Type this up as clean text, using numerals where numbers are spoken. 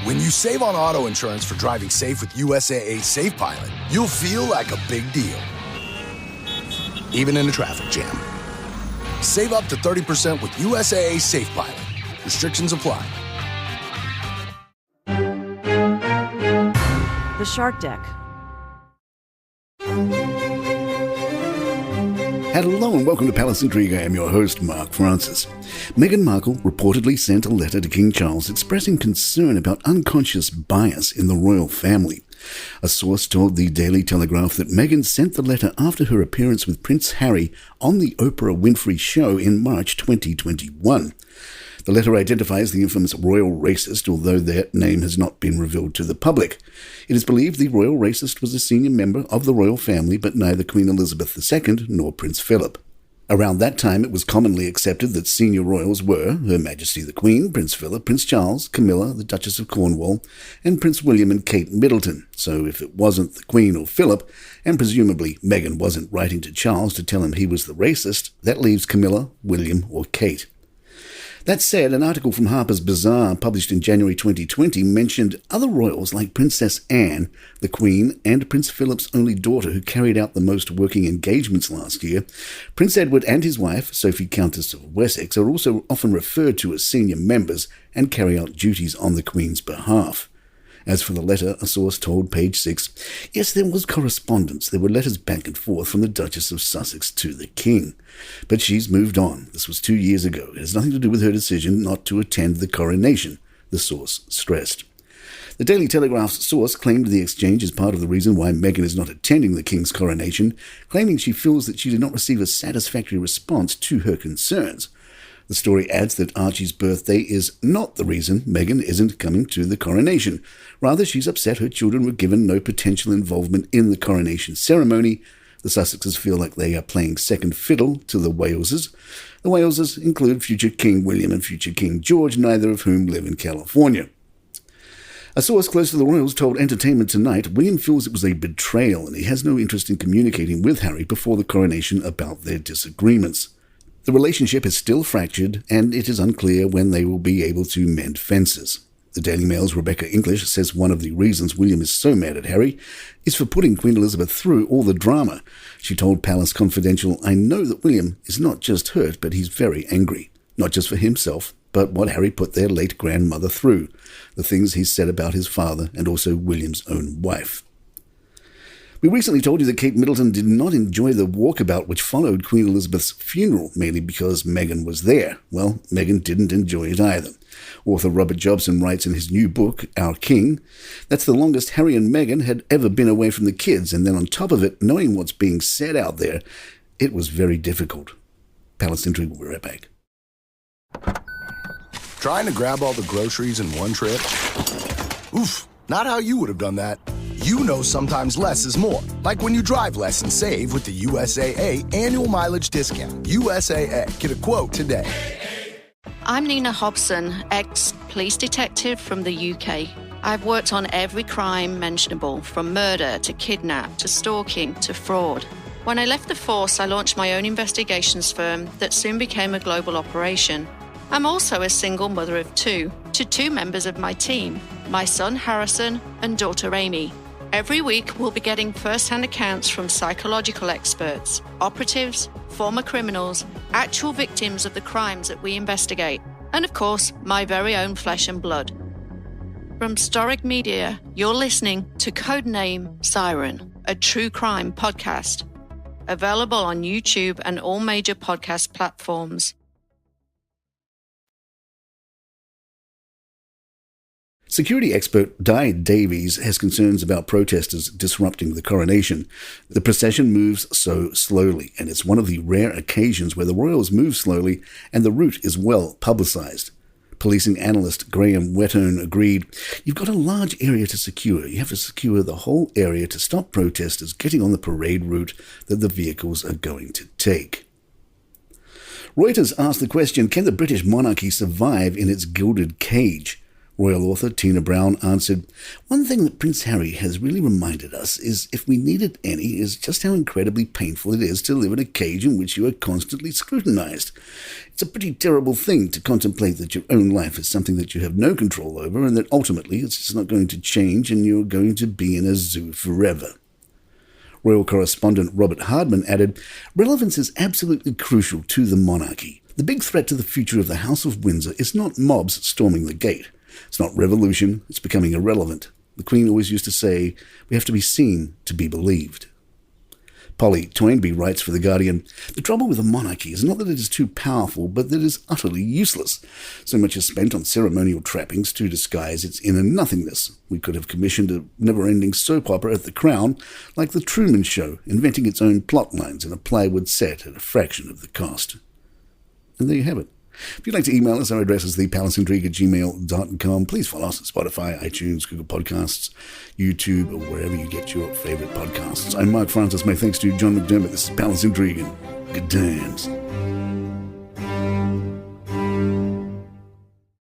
When you save on auto insurance for driving safe with USAA Safe Pilot, you'll feel like a big deal, even in a traffic jam. Save up to 30% with USAA Safe Pilot. Restrictions apply. The Shark Deck. Hello and welcome to Palace Intrigue. I am your host, Mark Francis. Meghan Markle reportedly sent a letter to King Charles expressing concern about unconscious bias in the royal family. A source told the Daily Telegraph that Meghan sent the letter after her appearance with Prince Harry on the Oprah Winfrey Show in March 2021. The letter identifies the infamous royal racist, although their name has not been revealed to the public. It is believed the royal racist was a senior member of the royal family, but neither Queen Elizabeth II nor Prince Philip. Around that time, it was commonly accepted that senior royals were Her Majesty the Queen, Prince Philip, Prince Charles, Camilla, the Duchess of Cornwall, and Prince William and Kate Middleton. So if it wasn't the Queen or Philip, and presumably Meghan wasn't writing to Charles to tell him he was the racist, that leaves Camilla, William, or Kate. That said, an article from Harper's Bazaar published in January 2020 mentioned other royals like Princess Anne, the Queen, and Prince Philip's only daughter who carried out the most working engagements last year. Prince Edward and his wife, Sophie Countess of Wessex, are also often referred to as senior members and carry out duties on the Queen's behalf. As for the letter, a source told Page 6, yes, there was correspondence. There were letters back and forth from the Duchess of Sussex to the King. But she's moved on. This was 2 years ago. It has nothing to do with her decision not to attend the coronation, the source stressed. The Daily Telegraph's source claimed the exchange is part of the reason why Meghan is not attending the King's coronation, claiming she feels that she did not receive a satisfactory response to her concerns. The story adds that Archie's birthday is not the reason Meghan isn't coming to the coronation. Rather, she's upset her children were given no potential involvement in the coronation ceremony. The Sussexes feel like they are playing second fiddle to the Waleses. The Waleses include future King William and future King George, neither of whom live in California. A source close to the royals told Entertainment Tonight William feels it was a betrayal and he has no interest in communicating with Harry before the coronation about their disagreements. The relationship is still fractured, and it is unclear when they will be able to mend fences. The Daily Mail's Rebecca English says one of the reasons William is so mad at Harry is for putting Queen Elizabeth through all the drama. She told Palace Confidential, I know that William is not just hurt, but he's very angry. Not just for himself, but what Harry put their late grandmother through. The things he said about his father and also William's own wife. We recently told you that Kate Middleton did not enjoy the walkabout which followed Queen Elizabeth's funeral, mainly because Meghan was there. Well, Meghan didn't enjoy it either. Author Robert Jobson writes in his new book, Our King, that's the longest Harry and Meghan had ever been away from the kids, and then on top of it, knowing what's being said out there, it was very difficult. Palace Intrigue will be right back. Trying to grab all the groceries in one trip? Oof, not how you would have done that. You know sometimes less is more. Like when you drive less and save with the USAA annual mileage discount. USAA. Get a quote today. I'm Nina Hobson, ex-police detective from the UK. I've worked on every crime mentionable, from murder to kidnap to stalking to fraud. When I left the force, I launched my own investigations firm that soon became a global operation. I'm also a single mother of two, to two members of my team, my son Harrison and daughter Amy. Every week, we'll be getting first-hand accounts from psychological experts, operatives, former criminals, actual victims of the crimes that we investigate, and of course, my very own flesh and blood. From Storic Media, you're listening to Codename Siren, a true crime podcast. Available on YouTube and all major podcast platforms. Security expert Di Davies has concerns about protesters disrupting the coronation. The procession moves so slowly, and it's one of the rare occasions where the royals move slowly and the route is well publicised. Policing analyst Graham Wetton agreed, you've got a large area to secure. You have to secure the whole area to stop protesters getting on the parade route that the vehicles are going to take. Reuters asked the question, can the British monarchy survive in its gilded cage? Royal author Tina Brown answered, "One thing that Prince Harry has really reminded us is, if we needed any, is just how incredibly painful it is to live in a cage in which you are constantly scrutinized. It's a pretty terrible thing to contemplate that your own life is something that you have no control over and that ultimately it's just not going to change and you're going to be in a zoo forever." Royal correspondent Robert Hardman added, "Relevance is absolutely crucial to the monarchy. The big threat to the future of the House of Windsor is not mobs storming the gate. It's not revolution, it's becoming irrelevant. The Queen always used to say, we have to be seen to be believed." Polly Toynbee writes for The Guardian, "The trouble with a monarchy is not that it is too powerful, but that it is utterly useless. So much is spent on ceremonial trappings to disguise its inner nothingness. We could have commissioned a never-ending soap opera at the Crown, like The Truman Show, inventing its own plot lines in a plywood set at a fraction of the cost." And there you have it. If you'd like to email us, our address is thepalacintrigue@gmail.com. Please follow us on Spotify, iTunes, Google Podcasts, YouTube, or wherever you get your favourite podcasts. I'm Mark Francis. My thanks to John McDermott. This is Palace Intrigue, and good times.